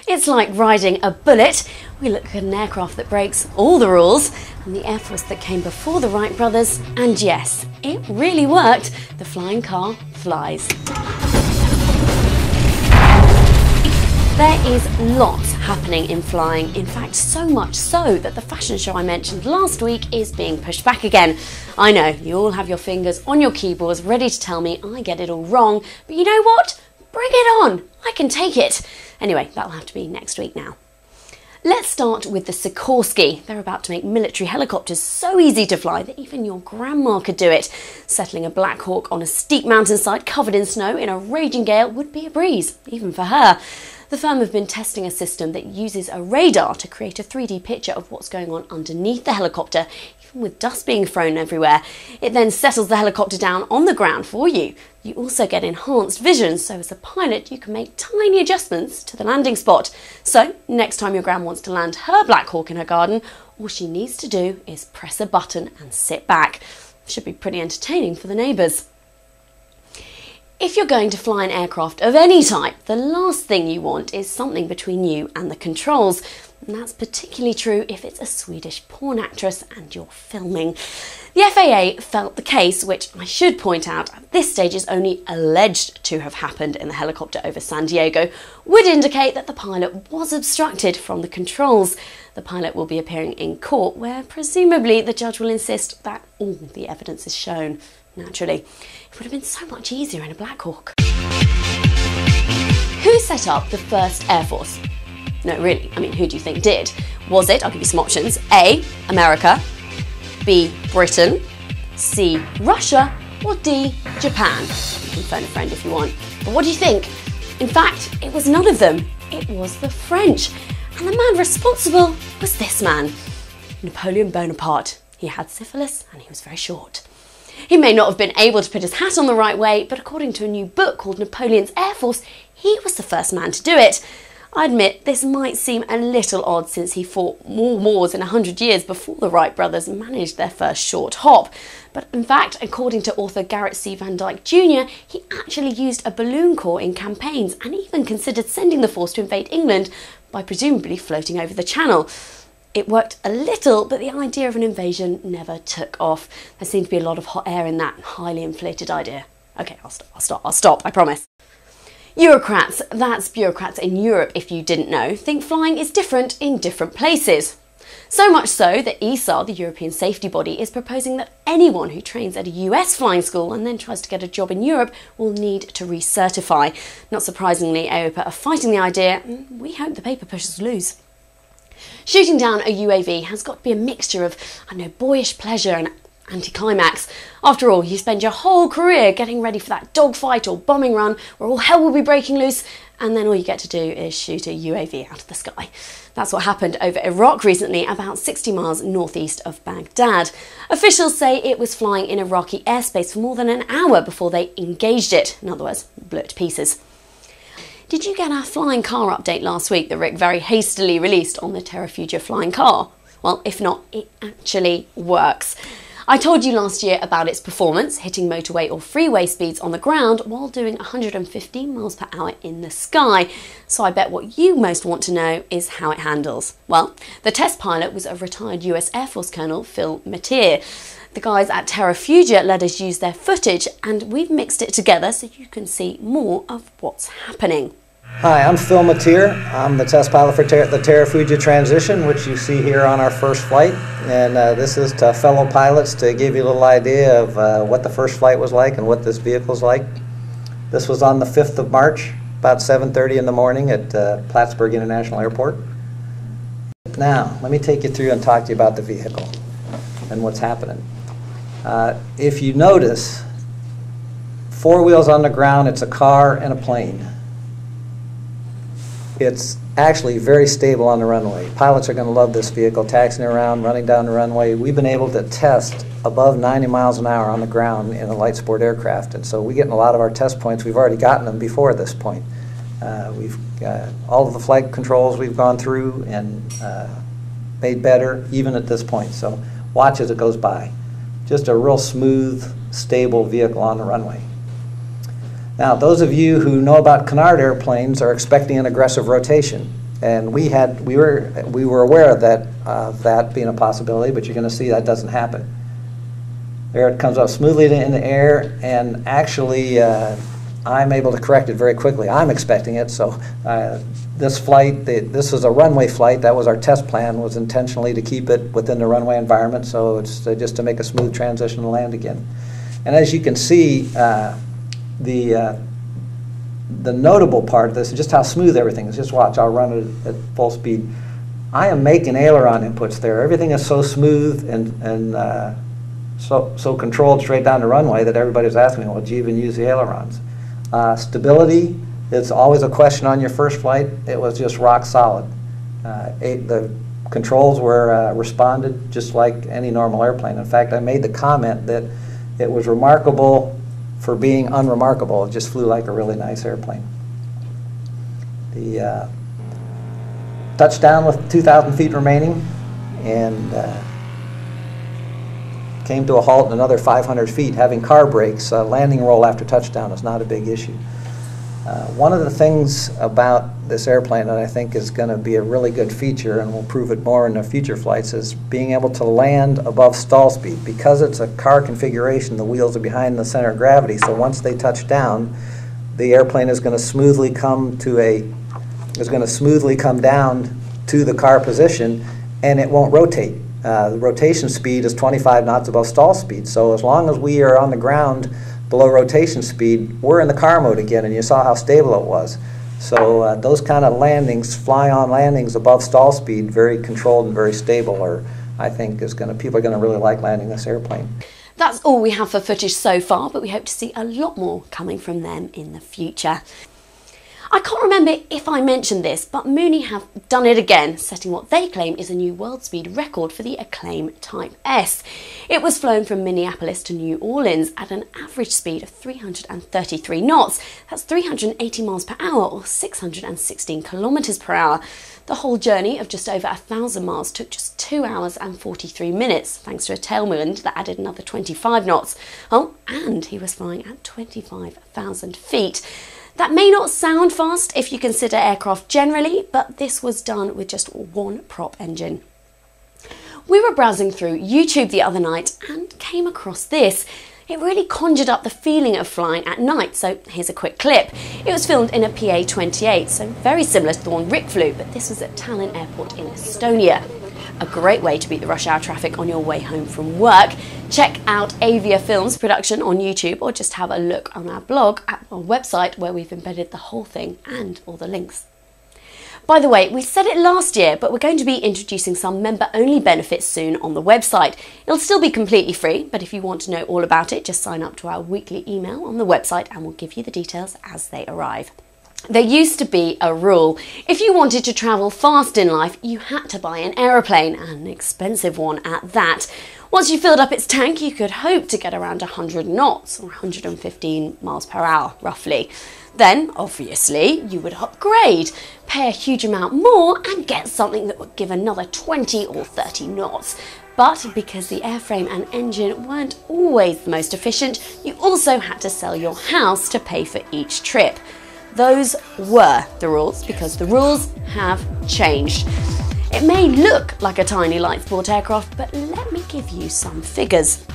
It's like riding a bullet. We look at an aircraft that breaks all the rules, and the Air Force that came before the Wright brothers, and yes, it really worked. The flying car flies. There is lots happening in flying, in fact so much so that the fashion show I mentioned last week is being pushed back again. I know, you all have your fingers on your keyboards ready to tell me I get it all wrong, but you know what? Bring it on! I can take it! Anyway, that'll have to be next week now. Let's start with the Sikorsky. They're about to make military helicopters so easy to fly that even your grandma could do it. Settling a Black Hawk on a steep mountainside covered in snow in a raging gale would be a breeze, even for her. The firm have been testing a system that uses a radar to create a 3D picture of what's going on underneath the helicopter, even with dust being thrown everywhere. It then settles the helicopter down on the ground for you. You also get enhanced vision, so as a pilot you can make tiny adjustments to the landing spot. So, next time your gran wants to land her Black Hawk in her garden, all she needs to do is press a button and sit back. Should be pretty entertaining for the neighbours. If you're going to fly an aircraft of any type, the last thing you want is something between you and the controls. And that's particularly true if it's a Swedish porn actress and you're filming. The FAA felt the case, which I should point out at this stage is only alleged to have happened in the helicopter over San Diego, would indicate that the pilot was obstructed from the controls. The pilot will be appearing in court where presumably the judge will insist that all the evidence is shown. Naturally, it would have been so much easier in a Black Hawk. Who set up the first Air Force? No, really, I mean, who do you think did? Was it, I'll give you some options, A, America, B, Britain, C, Russia, or D, Japan? You can phone a friend if you want. But what do you think? In fact, it was none of them. It was the French. And the man responsible was this man, Napoleon Bonaparte. He had syphilis and he was very short. He may not have been able to put his hat on the right way, but according to a new book called Napoleon's Air Force, he was the first man to do it. I admit this might seem a little odd since he fought more wars in 100 years before the Wright brothers managed their first short hop. But in fact, according to author Garrett C. Van Dyke Jr., he actually used a balloon corps in campaigns and even considered sending the force to invade England by presumably floating over the Channel. It worked a little, but the idea of an invasion never took off. There seemed to be a lot of hot air in that highly inflated idea. Okay, I'll stop, I promise. Eurocrats, that's bureaucrats in Europe if you didn't know, think flying is different in different places. So much so that ESA, the European safety body, is proposing that anyone who trains at a US flying school and then tries to get a job in Europe will need to recertify. Not surprisingly, AOPA are fighting the idea, and we hope the paper pushers lose. Shooting down a UAV has got to be a mixture of, boyish pleasure and anticlimax. After all, you spend your whole career getting ready for that dogfight or bombing run where all hell will be breaking loose, and then all you get to do is shoot a UAV out of the sky. That's what happened over Iraq recently, about 60 miles northeast of Baghdad. Officials say it was flying in Iraqi airspace for more than an hour before they engaged it. In other words, blew it to pieces. Did you get our flying car update last week that Rick very hastily released on the Terrafugia Flying Car? Well, if not, it actually works. I told you last year about its performance, hitting motorway or freeway speeds on the ground while doing 115 miles per hour in the sky. So I bet what you most want to know is how it handles. Well, the test pilot was a retired US Air Force Colonel, Phil Matier. The guys at Terrafugia let us use their footage and we've mixed it together so you can see more of what's happening. Hi, I'm Phil Matier. I'm the test pilot for the Terrafugia Transition, which you see here on our first flight. And this is to fellow pilots to give you a little idea of what the first flight was like and what this vehicle's like. This was on the 5th of March, about 7:30 in the morning at Plattsburgh International Airport. Now, let me take you through and talk to you about the vehicle and what's happening. If you notice, 4 wheels on the ground, it's a car and a plane. It's actually very stable on the runway. Pilots are going to love this vehicle, taxiing around, running down the runway. We've been able to test above 90 miles an hour on the ground in a light sport aircraft, and so we get a lot of our test points. We've already gotten them before this point. We've all of the flight controls we've gone through and made better even at this point, so watch as it goes by. Just a real smooth, stable vehicle on the runway. Now, those of you who know about canard airplanes are expecting an aggressive rotation. And we were aware of that being a possibility, but you're going to see that doesn't happen. There it comes up smoothly in the air, and actually I'm able to correct it very quickly. I'm expecting it, so this flight, this is a runway flight. That was our test plan, was intentionally to keep it within the runway environment, so it's just to make a smooth transition to land again. And as you can see, the notable part of this is just how smooth everything is. Just watch, I'll run it at full speed. I am making aileron inputs there. Everything is so smooth and so controlled straight down the runway that everybody's asking me, well, do you even use the ailerons? Stability is always a question on your first flight. It was just rock solid. The controls were responded just like any normal airplane. In fact, I made the comment that it was remarkable for being unremarkable. It just flew like a really nice airplane. The touchdown with 2,000 feet remaining, and came to a halt in another 500 feet. Having car brakes, landing roll after touchdown is not a big issue. One of the things about this airplane that I think is going to be a really good feature, and we'll prove it more in the future flights, is being able to land above stall speed. Because it's a car configuration, the wheels are behind the center of gravity, so once they touch down, the airplane is going to smoothly come down to the car position, and it won't rotate. The rotation speed is 25 knots above stall speed, so as long as we are on the ground below rotation speed, we're in the car mode again, and you saw how stable it was. So those kind of landings, fly-on landings above stall speed, very controlled and very stable, I think people are going to really like landing this airplane. That's all we have for footage so far, but we hope to see a lot more coming from them in the future. I can't remember if I mentioned this, but Mooney have done it again, setting what they claim is a new world speed record for the Acclaim Type S. It was flown from Minneapolis to New Orleans at an average speed of 333 knots. That's 380 miles per hour or 616 kilometers per hour. The whole journey of just over 1,000 miles took just 2 hours and 43 minutes, thanks to a tailwind that added another 25 knots. Oh, and he was flying at 25,000 feet. That may not sound fast if you consider aircraft generally, but this was done with just one prop engine. We were browsing through YouTube the other night and came across this. It really conjured up the feeling of flying at night, so here's a quick clip. It was filmed in a PA-28, so very similar to the one Rick flew, but this was at Tallinn Airport in Estonia. A great way to beat the rush hour traffic on your way home from work. Check out Avia Films production on YouTube, or just have a look on our blog at our website, where we've embedded the whole thing and all the links. By the way, we said it last year, but we're going to be introducing some member-only benefits soon on the website. It'll still be completely free, but if you want to know all about it, just sign up to our weekly email on the website and we'll give you the details as they arrive. There used to be a rule. If you wanted to travel fast in life, you had to buy an aeroplane, and an expensive one at that. Once you filled up its tank, you could hope to get around 100 knots, or 115 miles per hour, roughly. Then, obviously, you would upgrade, pay a huge amount more, and get something that would give another 20 or 30 knots. But because the airframe and engine weren't always the most efficient, you also had to sell your house to pay for each trip. Those were the rules, because the rules have changed. It may look like a tiny light sport aircraft, but let me give you some figures.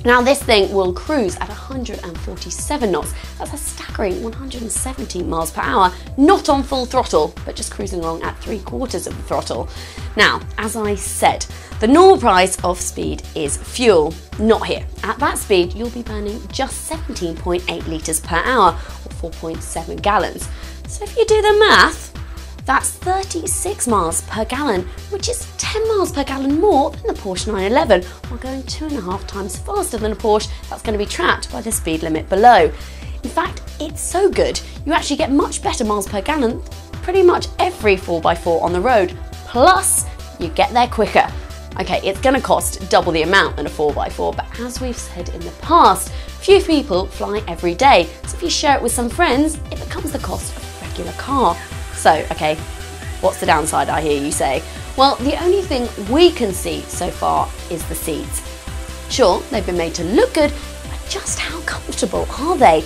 Now, this thing will cruise at 147 knots. That's a staggering 170 miles per hour, not on full throttle, but just cruising along at 3/4 of the throttle. Now, as I said, the normal price of speed is fuel. Not here. At that speed, you'll be burning just 17.8 litres per hour, or 4.7 gallons. So if you do the math, that's 36 miles per gallon, which is 10 miles per gallon more than the Porsche 911, while going 2.5 times faster than a Porsche that's going to be trapped by the speed limit below. In fact, it's so good, you actually get much better miles per gallon pretty much every 4x4 on the road. Plus, you get there quicker. Okay, it's going to cost double the amount than a 4x4, but as we've said in the past, few people fly every day, so if you share it with some friends, it becomes the cost of a regular car. So, okay, what's the downside, I hear you say? Well, the only thing we can see so far is the seats. Sure, they've been made to look good, but just how comfortable are they?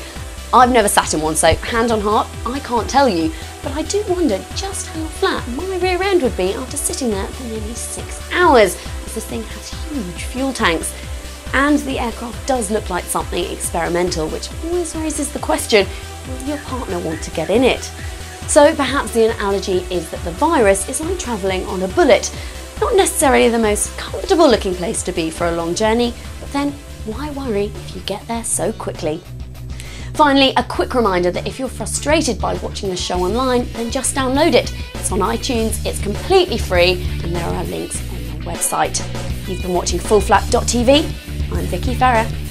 I've never sat in one, so hand on heart, I can't tell you. but I do wonder just how flat my rear end would be after sitting there for nearly 6 hours, as this thing has huge fuel tanks. And the aircraft does look like something experimental, which always raises the question, will your partner want to get in it? So perhaps the analogy is that the virus is like travelling on a bullet. Not necessarily the most comfortable looking place to be for a long journey, but then why worry if you get there so quickly? Finally, a quick reminder that if you're frustrated by watching a show online, then just download it. It's on iTunes, it's completely free, and there are links on the website. You've been watching fullflat.tv. I'm Vicky Farah.